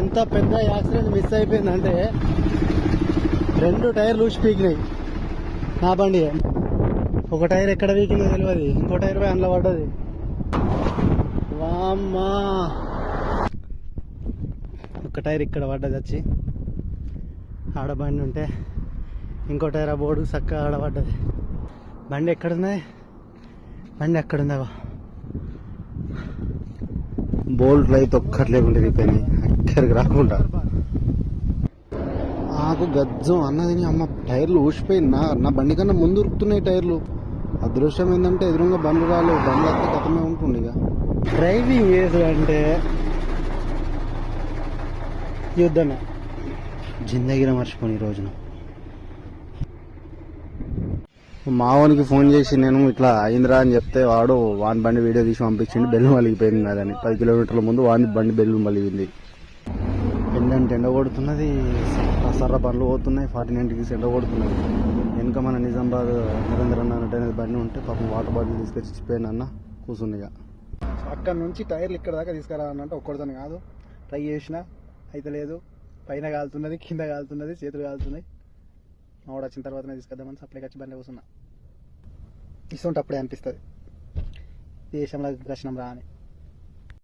ఎంత పెద్ద accident miss అయిపోయిందంటే 2 టైర్లు ఊసి పీకినాయి నా బండి. ఒక టైర్ ఎక్కడ పీకిందో తెలియదు, ఇంకో టైర్ పోయి అందులో పడ్డది. వామ్మా, ఒక టైర్ ఇక్కడ పడ్డది వచ్చి ఆడ బండి ఉంటే, ఇంకో టైర్ ఆ బోర్డు చక్కగా ఆడ పడ్డది. బండి ఎక్కడున్నది? బండి ఎక్కడుందా? బోల్ట్లు అయితే ఒక్కట్లేకుండా రిపేర్ ఎక్కడికి రాకుండా. నాకు గజ్జం అన్నది అమ్మ, టైర్లు ఊసిపోయింది. నా బండి కన్నా ముందు ఉరుకుతున్నాయి టైర్లు. అదృష్టం ఏంటంటే ఎదురుగా బండ్లు రాలేవు, బండ్లు వస్తే గతమే ఉంటుంది. ఇక డ్రైవింగ్ ఏది అంటే యుద్ధమే. జిందగీలో మర్చిపోను ఈ రోజున. మావానికి ఫోన్ చేసి నేను ఇట్లా అయిందిరా అని చెప్తే వాని బండి వీడియో తీసి పంపించింది. బెల్లు మలిగిపోయింది అదని. 10 కిలోమీటర్ల ముందు వాని బండి బెల్లు మలిగింది. ఎండంటే ఎండ కొడుతున్నది, సర్ర బండ్లు పోతున్నాయి, 49 ఎండ కొడుతున్నది. వెనుక మన నిజామాబాద్ నరేంద్ర అన్న అనేది బండి ఉంటే పాపం వాటర్ బాటిల్ తీసుకొచ్చి ఇచ్చిపోయాను అన్న కూర్చుందిగా. అక్కడ నుంచి టైర్లు ఇక్కడ దాకా తీసుకురావాలంటే ఒక్కడితో కాదు, ట్రై చేసిన అయితే లేదు. పైన కాలుతున్నది, కింద కాలుతున్నది, చేతులు కాలుతున్నాయి. మావాడు వచ్చిన తర్వాతనే తీసుకొద్దామని సప్లైకి వచ్చి బండి కూర్చున్నా. ఇస్తుంటే అప్పుడే అనిపిస్తుంది దేశంలో కష్టం రా అని.